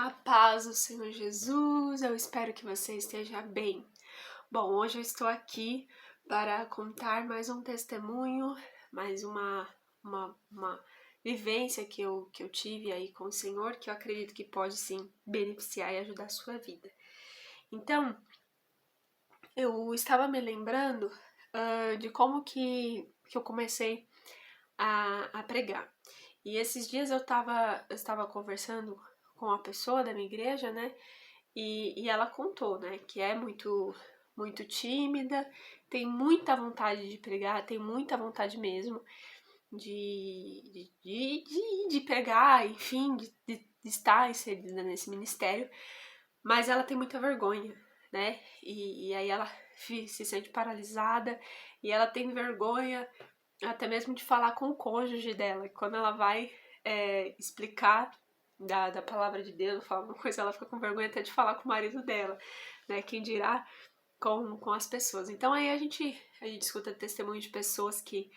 A paz do Senhor Jesus, eu espero que você esteja bem. Bom, hoje eu estou aqui para contar mais um testemunho, mais uma vivência que eu tive aí com o Senhor, que eu acredito que pode sim beneficiar e ajudar a sua vida. Então, eu estava me lembrando de como que eu comecei a pregar. E esses dias eu estava conversando com uma pessoa da minha igreja, né? E ela contou, né, que é muito tímida, tem muita vontade de pregar, tem muita vontade mesmo de pregar, enfim, de estar inserida nesse ministério, mas ela tem muita vergonha, né? E aí ela se sente paralisada e ela tem vergonha até mesmo de falar com o cônjuge dela. E quando ela vai explicar da palavra de Deus, falar uma coisa, ela fica com vergonha até de falar com o marido dela, né? Quem dirá com as pessoas. Então aí a gente escuta testemunho de pessoas que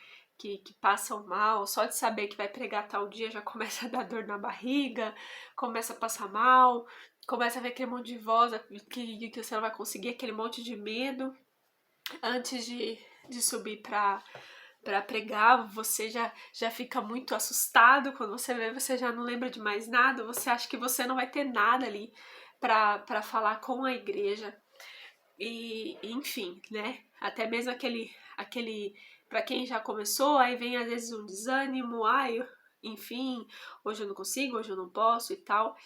passam mal, só de saber que vai pregar tal dia já começa a dar dor na barriga, começa a passar mal, começa a ver aquele monte de voz que você não vai conseguir, aquele monte de medo. Antes de subir para pregar, você já fica muito assustado. Quando você vê, você já não lembra de mais nada, você acha que você não vai ter nada ali para falar com a igreja. E enfim, né? Até mesmo aquele para quem já começou, aí vem às vezes um desânimo, enfim, hoje eu não consigo, hoje eu não posso e tal.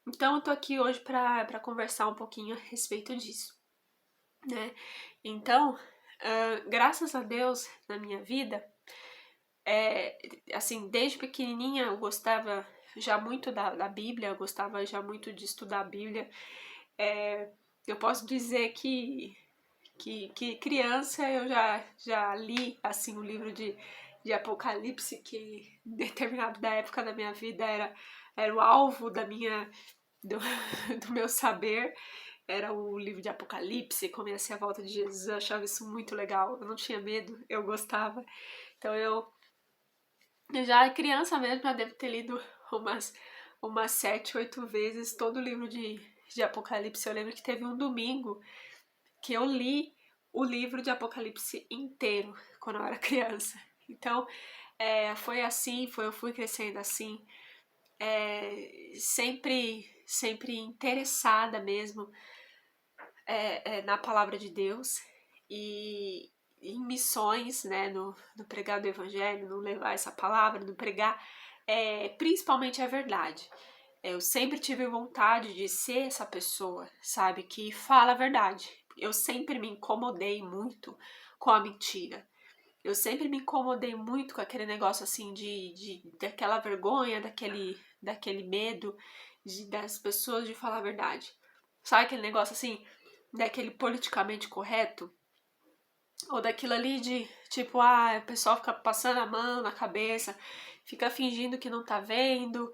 Então eu tô aqui hoje para conversar um pouquinho a respeito disso, né? Então, graças a Deus na minha vida, assim, desde pequenininha eu gostava já muito da Bíblia, eu gostava já muito de estudar a Bíblia. Eu posso dizer que criança eu já li assim o livro de Apocalipse, que em determinada época da minha vida era o alvo do, do meu saber. Era o livro de Apocalipse, comecei a volta de Jesus, eu achava isso muito legal, eu não tinha medo, eu gostava. Então eu já criança mesmo, já devo ter lido umas 7, 8 vezes todo o livro de Apocalipse. Eu lembro que teve um domingo que eu li o livro de Apocalipse inteiro quando eu era criança. Então, foi assim, eu fui crescendo assim, sempre interessada mesmo na palavra de Deus e em missões, né, no pregar do evangelho, no levar essa palavra, no pregar principalmente a verdade. Eu sempre tive vontade de ser essa pessoa, sabe, que fala a verdade. Eu sempre me incomodei muito com a mentira. Eu sempre me incomodei muito com aquele negócio assim daquela vergonha, daquele medo das pessoas de falar a verdade. Sabe aquele negócio assim, daquele politicamente correto? Ou daquilo ali de tipo, o pessoal fica passando a mão na cabeça, fica fingindo que não tá vendo,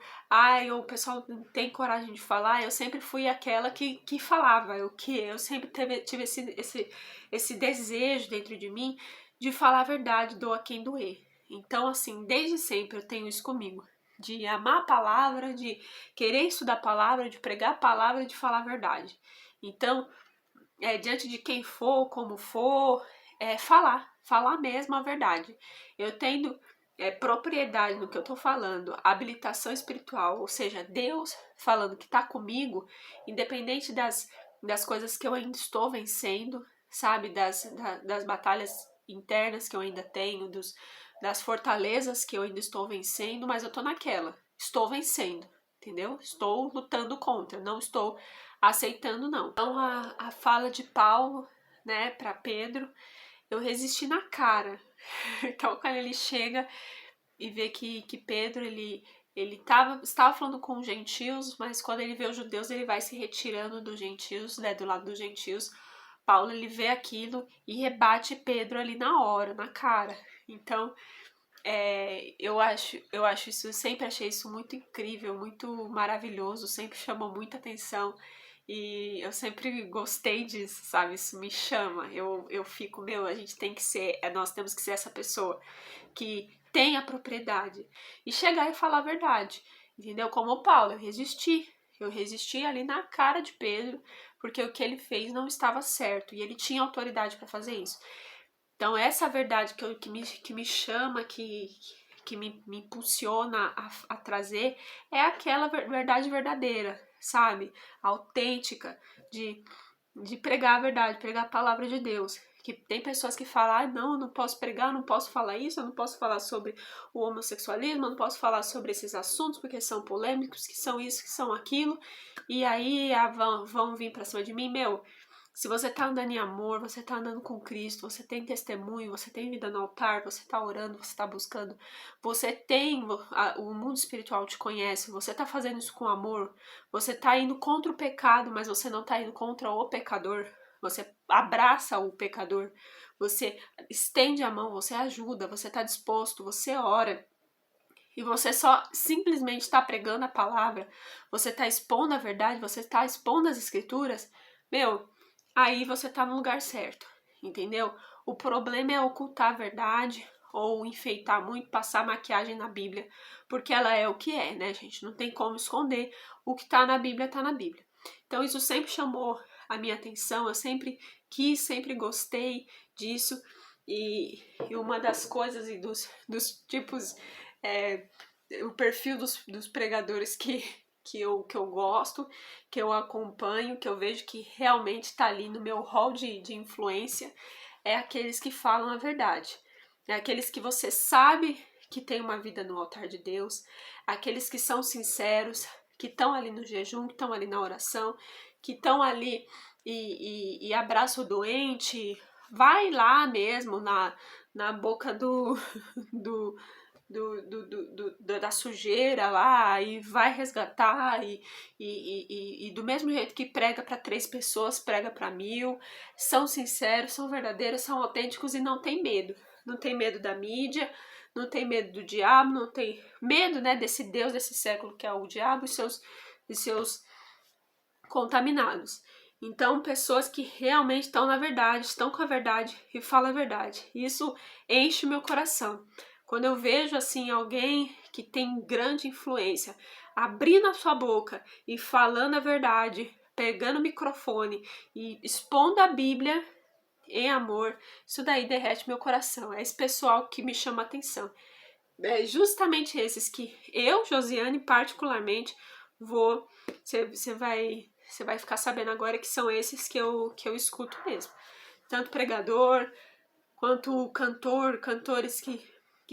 ou o pessoal não tem coragem de falar. Eu sempre fui aquela que falava, eu sempre tive esse desejo dentro de mim de falar a verdade, doa quem doer. Então, assim, desde sempre eu tenho isso comigo, de amar a palavra, de querer estudar a palavra, de pregar a palavra, de falar a verdade. Então, diante de quem for, como for, falar mesmo a verdade. Eu tendo propriedade no que eu tô falando, habilitação espiritual, ou seja, Deus falando que tá comigo, independente das coisas que eu ainda estou vencendo, sabe, das batalhas internas que eu ainda tenho, das fortalezas que eu ainda estou vencendo, mas eu tô naquela, estou vencendo, entendeu? Estou lutando contra, não estou aceitando, não. Então, a fala de Paulo, né, para Pedro, eu resisti na cara. Então, quando ele chega e vê que Pedro, ele estava falando com os gentios, mas quando ele vê os judeus, ele vai se retirando dos gentios, né, do lado dos gentios. Paulo, ele vê aquilo e rebate Pedro ali na hora, na cara. Então, eu acho isso, sempre achei isso muito incrível, muito maravilhoso, sempre chamou muita atenção e eu sempre gostei disso, sabe? Isso me chama, eu fico, a gente tem que ser, nós temos que ser essa pessoa que tem a propriedade e chegar e falar a verdade, entendeu? Como o Paulo, Eu resisti ali na cara de Pedro, porque o que ele fez não estava certo, e ele tinha autoridade para fazer isso. Então, essa verdade que me chama, que me impulsiona a trazer, é aquela verdade verdadeira, sabe? Autêntica, de pregar a verdade, pregar a palavra de Deus. Que tem pessoas que falam, ah, não, eu não posso pregar, eu não posso falar isso, eu não posso falar sobre o homossexualismo, eu não posso falar sobre esses assuntos porque são polêmicos, que são isso, que são aquilo, e aí vão vir pra cima de mim. Meu, se você tá andando em amor, você tá andando com Cristo, você tem testemunho, você tem vida no altar, você tá orando, você tá buscando, você tem, o mundo espiritual te conhece, você tá fazendo isso com amor, você tá indo contra o pecado, mas você não tá indo contra o pecador, você abraça o pecador, você estende a mão, você ajuda, você tá disposto, você ora, e você só simplesmente está pregando a palavra, você está expondo a verdade, você está expondo as escrituras, meu, aí você está no lugar certo, entendeu? O problema é ocultar a verdade ou enfeitar muito, passar maquiagem na Bíblia, porque ela é o que é, né, gente? Não tem como esconder. O que está na Bíblia, está na Bíblia. Então isso sempre chamou a minha atenção, eu sempre quis, sempre gostei disso, e uma das coisas e dos tipos, o perfil dos pregadores que eu gosto, que eu acompanho, que eu vejo que realmente está ali no meu hall de influência, é aqueles que falam a verdade. É aqueles que você sabe que tem uma vida no altar de Deus, aqueles que são sinceros, que estão ali no jejum, que estão ali na oração, que estão ali e abraça o doente, vai lá mesmo na boca do, da sujeira lá e vai resgatar e do mesmo jeito que prega para 3 pessoas, prega para 1000, são sinceros, são verdadeiros, são autênticos e não tem medo. Não tem medo da mídia, não tem medo do diabo, não tem medo, né, desse Deus desse século que é o diabo e seus contaminados. Então, pessoas que realmente estão na verdade, estão com a verdade e falam a verdade. Isso enche meu coração. Quando eu vejo assim alguém que tem grande influência abrindo a sua boca e falando a verdade, pegando o microfone e expondo a Bíblia em amor, isso daí derrete meu coração. É esse pessoal que me chama a atenção. É justamente esses que eu, Josiane, particularmente, vou. Você vai ficar sabendo agora que são esses que eu escuto mesmo. Tanto pregador, quanto cantor, cantores que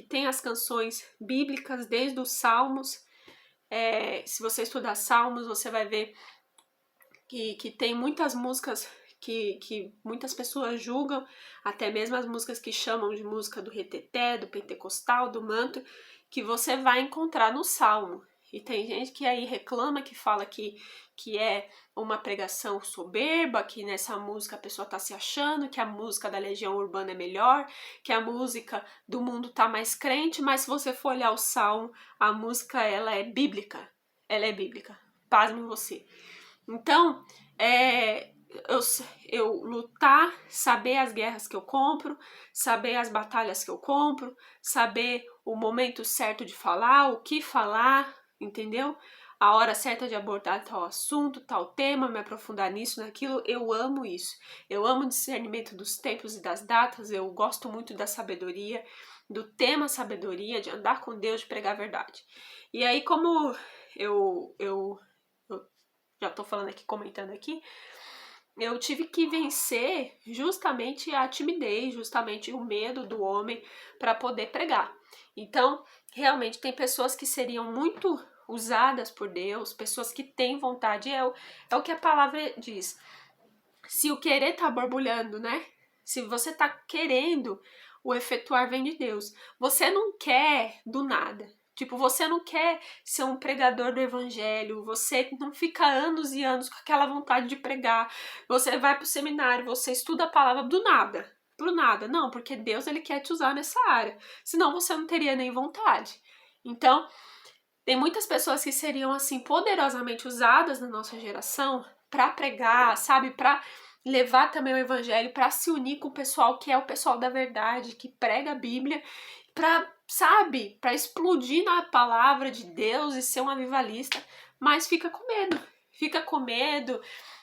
têm as canções bíblicas desde os Salmos. Se você estudar Salmos, você vai ver que tem muitas músicas que muitas pessoas julgam, até mesmo as músicas que chamam de música do reteté, do pentecostal, do manto, que você vai encontrar no Salmo. E tem gente que aí reclama, que fala que é uma pregação soberba, que nessa música a pessoa tá se achando, que a música da Legião Urbana é melhor, que a música do mundo tá mais crente, mas se você for olhar o Salmo, a música ela é bíblica. Ela é bíblica. Pasme você. Então, eu lutar, saber as guerras que eu compro, saber as batalhas que eu compro, saber o momento certo de falar, o que falar, entendeu? A hora certa de abordar tal assunto, tal tema, me aprofundar nisso, naquilo, eu amo isso. Eu amo o discernimento dos tempos e das datas, eu gosto muito da sabedoria, do tema sabedoria, de andar com Deus, de pregar a verdade. E aí, como eu já tô falando aqui, comentando aqui, eu tive que vencer justamente a timidez, justamente o medo do homem para poder pregar. Então, realmente tem pessoas que seriam muito usadas por Deus, pessoas que têm vontade, é o que a palavra diz. Se o querer tá borbulhando, né? Se você tá querendo, o efetuar vem de Deus. Você não quer do nada. Tipo, você não quer ser um pregador do evangelho, você não fica anos e anos com aquela vontade de pregar. Você vai pro seminário, você estuda a palavra do nada. Pro nada. Não, porque Deus ele quer te usar nessa área. Senão você não teria nem vontade. Então, tem muitas pessoas que seriam assim poderosamente usadas na nossa geração para pregar, sabe, para levar também o evangelho, para se unir com o pessoal que é o pessoal da verdade, que prega a Bíblia, para, sabe, para explodir na palavra de Deus e ser um avivalista, mas fica com medo. fica com medo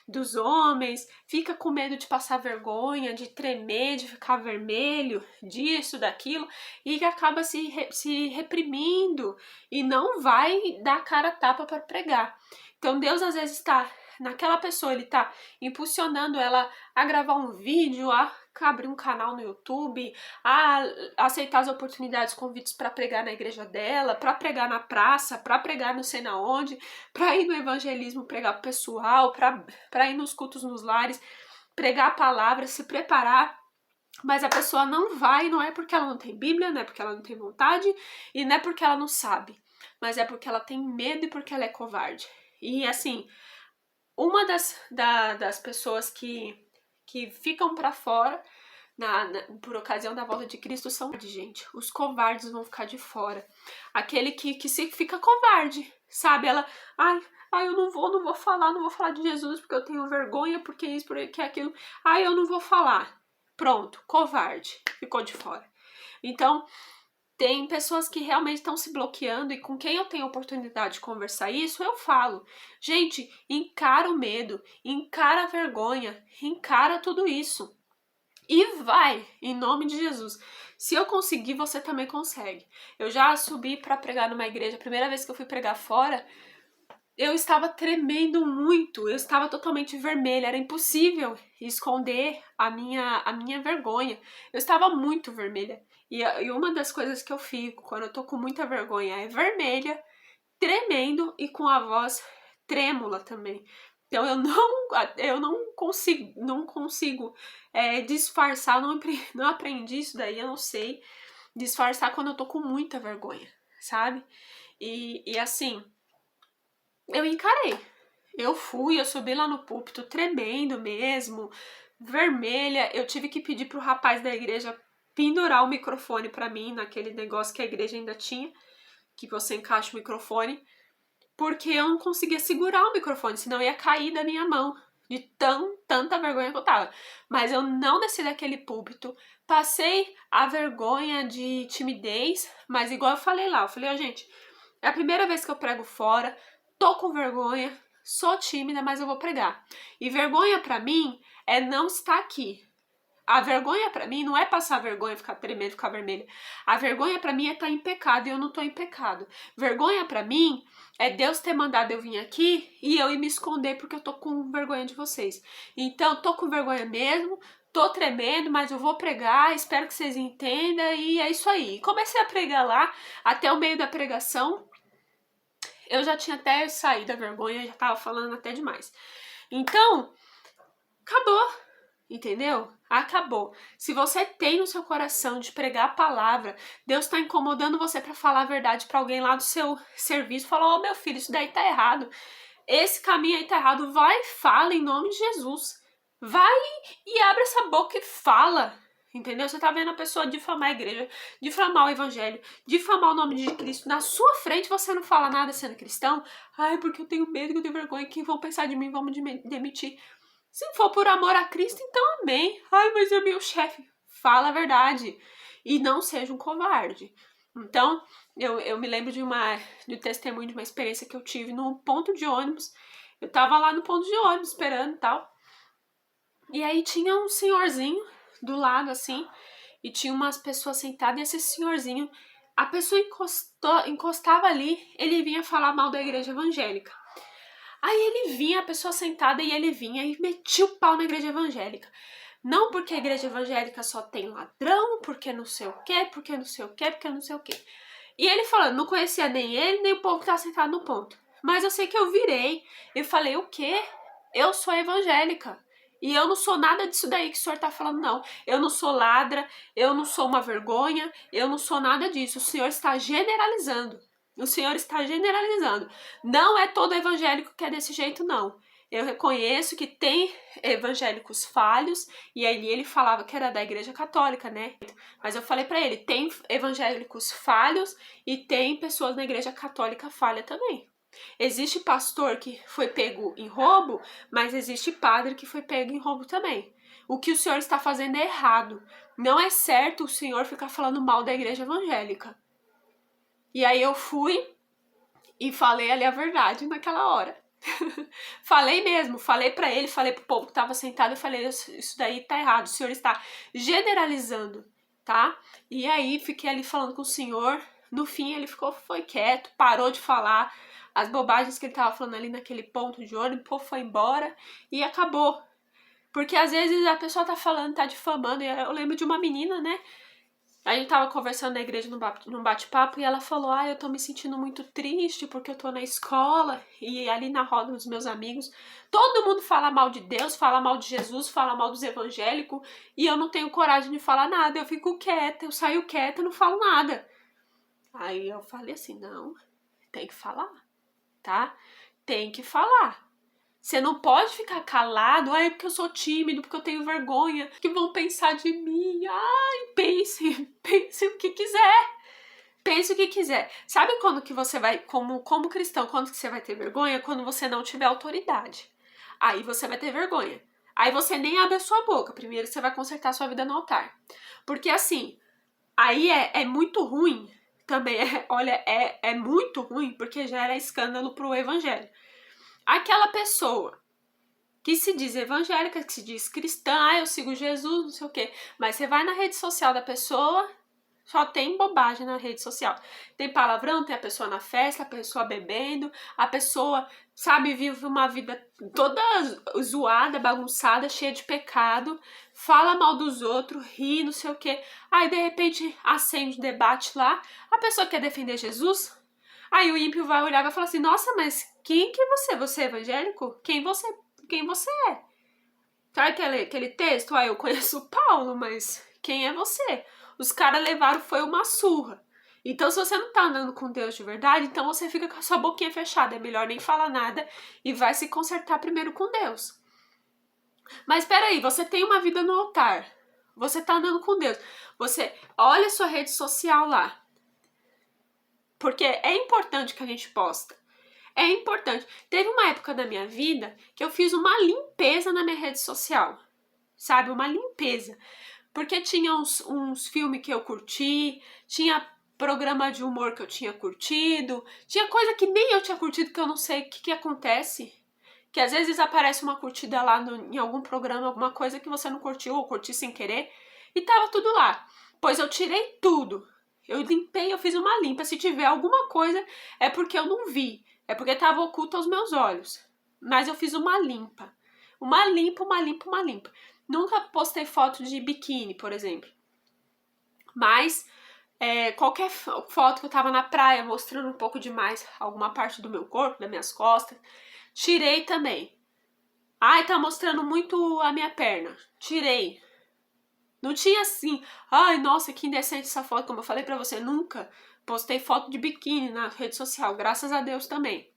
dos homens, fica com medo de passar vergonha, de tremer, de ficar vermelho, disso, daquilo, e acaba se reprimindo e não vai dar cara a tapa para pregar. Então Deus às vezes está naquela pessoa, ele tá impulsionando ela a gravar um vídeo, a abrir um canal no YouTube, a aceitar as oportunidades, convites para pregar na igreja dela, para pregar na praça, para pregar não sei na onde, para ir no evangelismo pregar pro pessoal, para ir nos cultos nos lares, pregar a palavra, se preparar. Mas a pessoa não vai, não é porque ela não tem Bíblia, não é porque ela não tem vontade e não é porque ela não sabe, mas é porque ela tem medo e porque ela é covarde. E assim, uma das pessoas que ficam para fora por ocasião da volta de Cristo são, gente, os covardes vão ficar de fora. Aquele que se fica covarde, sabe? Ela, eu não vou falar de Jesus porque eu tenho vergonha, porque isso, porque aquilo. Eu não vou falar. Pronto, covarde, ficou de fora. Então, tem pessoas que realmente estão se bloqueando e com quem eu tenho oportunidade de conversar isso, eu falo. Gente, encara o medo, encara a vergonha, encara tudo isso. E vai, em nome de Jesus. Se eu conseguir, você também consegue. Eu já subi para pregar numa igreja, a primeira vez que eu fui pregar fora, eu estava tremendo muito, eu estava totalmente vermelha, era impossível esconder a minha vergonha. Eu estava muito vermelha. E uma das coisas que eu fico quando eu tô com muita vergonha é vermelha, tremendo e com a voz trêmula também. Então eu não consigo disfarçar, não aprendi isso daí, eu não sei disfarçar quando eu tô com muita vergonha, sabe? E assim, eu encarei. Eu subi lá no púlpito tremendo mesmo, vermelha. Eu tive que pedir pro rapaz da igreja pendurar o microfone pra mim, naquele negócio que a igreja ainda tinha, que você encaixa o microfone, porque eu não conseguia segurar o microfone, senão ia cair da minha mão, de tanta vergonha que eu tava. Mas eu não desci daquele púlpito, passei a vergonha de timidez, mas igual eu falei lá, eu falei, gente, é a primeira vez que eu prego fora, tô com vergonha, sou tímida, mas eu vou pregar. E vergonha pra mim é não estar aqui. A vergonha pra mim não é passar vergonha, ficar tremendo, ficar vermelha. A vergonha pra mim é estar em pecado e eu não tô em pecado. Vergonha pra mim é Deus ter mandado eu vir aqui e eu ir me esconder porque eu tô com vergonha de vocês. Então, tô com vergonha mesmo, tô tremendo, mas eu vou pregar, espero que vocês entendam e é isso aí. Comecei a pregar lá, até o meio da pregação, eu já tinha até saído da vergonha, já tava falando até demais. Então, acabou, entendeu? Acabou. Se você tem no seu coração de pregar a palavra, Deus está incomodando você para falar a verdade para alguém lá do seu serviço, fala, meu filho, isso daí tá errado. Esse caminho aí tá errado. Vai, fala em nome de Jesus. Vai e abre essa boca e fala. Entendeu? Você tá vendo a pessoa difamar a igreja, difamar o evangelho, difamar o nome de Cristo. Na sua frente você não fala nada sendo cristão. Porque eu tenho medo, que eu tenho vergonha, que vão pensar de mim, vão me demitir. Se for por amor a Cristo, então amém. Mas é meu chefe. Fala a verdade. E não seja um covarde. Então, eu me lembro de um testemunho, de uma experiência que eu tive no ponto de ônibus. Eu tava lá no ponto de ônibus esperando e tal. E aí tinha um senhorzinho do lado, assim, e tinha umas pessoas sentadas, e esse senhorzinho, a pessoa encostava ali, ele vinha falar mal da igreja evangélica. Aí ele vinha, a pessoa sentada, e ele vinha e metia o pau na igreja evangélica. Não porque a igreja evangélica só tem ladrão, porque não sei o quê, porque não sei o quê, porque não sei o quê. E ele falando, não conhecia nem ele, nem o povo que estava sentado no ponto. Mas eu sei que eu virei, eu falei, o quê? Eu sou evangélica. E eu não sou nada disso daí que o senhor tá falando, não. Eu não sou ladra, eu não sou uma vergonha, eu não sou nada disso. O senhor está generalizando. O senhor está generalizando. Não é todo evangélico que é desse jeito, não. Eu reconheço que tem evangélicos falhos, e aí ele falava que era da igreja católica, né? Mas eu falei pra ele, tem evangélicos falhos e tem pessoas na igreja católica falha também. Existe pastor que foi pego em roubo, mas existe padre que foi pego em roubo também. O que o senhor está fazendo é errado. Não é certo o senhor ficar falando mal da igreja evangélica. E aí eu fui e falei ali a verdade naquela hora. Falei mesmo, falei pra ele, falei pro povo que tava sentado, eu falei, isso daí tá errado, o senhor está generalizando, tá? E aí fiquei ali falando com o senhor, no fim ele foi quieto, parou de falar as bobagens que ele tava falando ali naquele ponto de ônibus, o povo foi embora e acabou. Porque às vezes a pessoa tá falando, tá difamando, e eu lembro de uma menina, né? A gente tava conversando na igreja num bate-papo e ela falou, eu tô me sentindo muito triste porque eu tô na escola e ali na roda dos meus amigos, todo mundo fala mal de Deus, fala mal de Jesus, fala mal dos evangélicos e eu não tenho coragem de falar nada, eu fico quieta, eu saio quieta, não falo nada. Aí eu falei assim, não, tem que falar, tá? Tem que falar. Você não pode ficar calado, porque eu sou tímido, porque eu tenho vergonha, que vão pensar de mim. Pense o que quiser. Pense o que quiser. Sabe quando que você vai, como cristão, quando que você vai ter vergonha? Quando você não tiver autoridade. Aí você vai ter vergonha. Aí você nem abre a sua boca. Primeiro você vai consertar a sua vida no altar. Porque assim, aí é muito ruim também. É muito ruim porque gera escândalo pro evangelho. Aquela pessoa que se diz evangélica, que se diz cristã, eu sigo Jesus, não sei o quê. Mas você vai na rede social da pessoa, só tem bobagem na rede social. Tem palavrão, tem a pessoa na festa, a pessoa bebendo, a pessoa, sabe, vive uma vida toda zoada, bagunçada, cheia de pecado, fala mal dos outros, ri, não sei o quê. Aí, de repente, acende um debate lá, a pessoa quer defender Jesus. Aí o ímpio vai olhar e vai falar assim, nossa, mas quem que é você? Você é evangélico? Quem você é? Sabe aquele texto? Eu conheço o Paulo, mas quem é você? Os caras levaram, foi uma surra. Então, se você não tá andando com Deus de verdade, então você fica com a sua boquinha fechada. É melhor nem falar nada e vai se consertar primeiro com Deus. Mas peraí, você tem uma vida no altar. Você tá andando com Deus. Você olha a sua rede social lá. Porque é importante que a gente posta. É importante. Teve uma época da minha vida que eu fiz uma limpeza na minha rede social. Sabe? Uma limpeza. Porque tinha uns filmes que eu curti, tinha programa de humor que eu tinha curtido, tinha coisa que nem eu tinha curtido que eu não sei o que acontece. Que às vezes aparece uma curtida lá em algum programa, alguma coisa que você não curtiu ou curtiu sem querer, e tava tudo lá. Pois eu tirei tudo. Eu limpei, eu fiz uma limpa. Se tiver alguma coisa, é porque eu não vi. É porque estava oculto aos meus olhos. Mas eu fiz uma limpa. Uma limpa. Nunca postei foto de biquíni, por exemplo. Mas qualquer foto que eu tava na praia mostrando um pouco demais alguma parte do meu corpo, das minhas costas, tirei também. Tá mostrando muito a minha perna. Tirei. Não tinha assim, nossa, que indecente essa foto, como eu falei pra você, nunca postei foto de biquíni na rede social, graças a Deus também.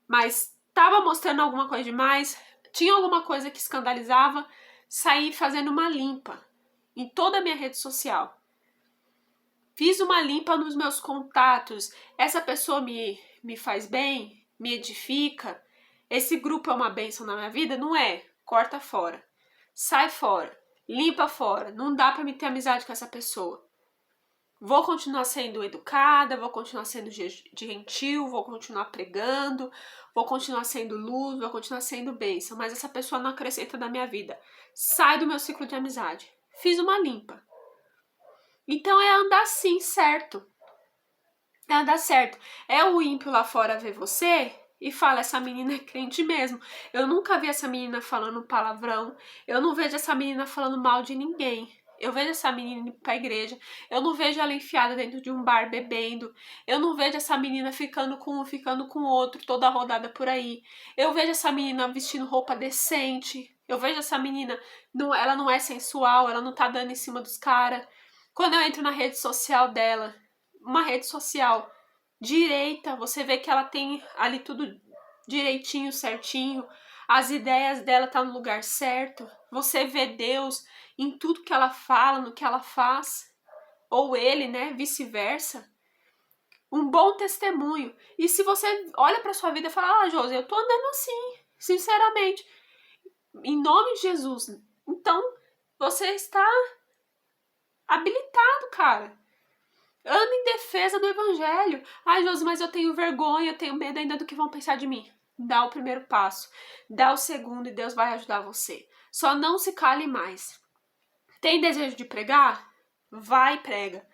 Mas tava mostrando alguma coisa demais, tinha alguma coisa que escandalizava, saí fazendo uma limpa em toda a minha rede social. Fiz uma limpa nos meus contatos, essa pessoa me faz bem, me edifica, esse grupo é uma bênção na minha vida? Não é, corta fora, sai fora. Limpa fora, não dá pra me ter amizade com essa pessoa. Vou continuar sendo educada, vou continuar sendo gentil, vou continuar pregando, vou continuar sendo luz, vou continuar sendo bênção, mas essa pessoa não acrescenta na minha vida. Sai do meu ciclo de amizade. Fiz uma limpa. Então é andar assim, certo. É andar certo. É o ímpio lá fora ver você e fala, essa menina é crente mesmo. Eu nunca vi essa menina falando palavrão. Eu não vejo essa menina falando mal de ninguém. Eu vejo essa menina indo pra igreja. Eu não vejo ela enfiada dentro de um bar bebendo. Eu não vejo essa menina ficando com um, ficando com o outro, toda rodada por aí. Eu vejo essa menina vestindo roupa decente. Eu vejo essa menina, ela não é sensual, ela não tá dando em cima dos caras. Quando eu entro na rede social dela, uma rede social direita, você vê que ela tem ali tudo direitinho, certinho, as ideias dela tá no lugar certo, você vê Deus em tudo que ela fala, no que ela faz, ou ele, né, vice-versa. Um bom testemunho. E se você olha pra sua vida e fala, Josi, eu tô andando assim, sinceramente, em nome de Jesus, então você está habilitado, cara. Anda em defesa do evangelho. Josi, mas eu tenho vergonha, eu tenho medo ainda do que vão pensar de mim. dá o primeiro passo, dá o segundo e Deus vai ajudar você. Só não se cale mais. Tem desejo de pregar? Vai e prega.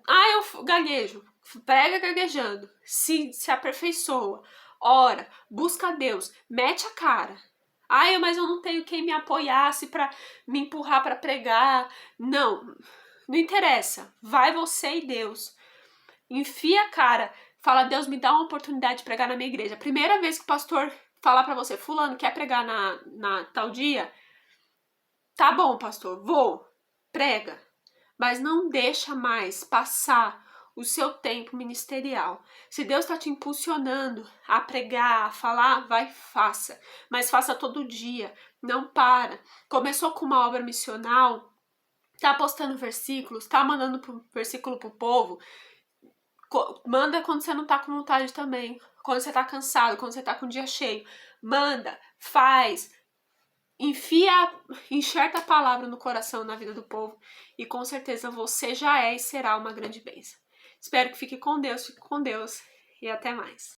Ah, eu gaguejo. Prega gaguejando. Se aperfeiçoa. Ora, busca a Deus. Mete a cara. Ah, mas eu não tenho quem me apoiasse para me empurrar para pregar. Não interessa. Vai você e Deus. Enfia a cara. Fala, Deus, me dá uma oportunidade de pregar na minha igreja. Primeira vez que o pastor falar para você, fulano, quer pregar na tal dia? Tá bom, pastor, vou. Prega. Mas não deixa mais passar o seu tempo ministerial. Se Deus está te impulsionando a pregar, a falar, vai, faça. Mas faça todo dia. Não para. Começou com uma obra missional, tá postando versículos, tá mandando versículo pro povo. Manda quando você não tá com vontade também. Quando você tá cansado, quando você tá com o dia cheio. Manda, faz, enxerta a palavra no coração, na vida do povo. E com certeza você já é e será uma grande bênção. Espero que fique com Deus e até mais.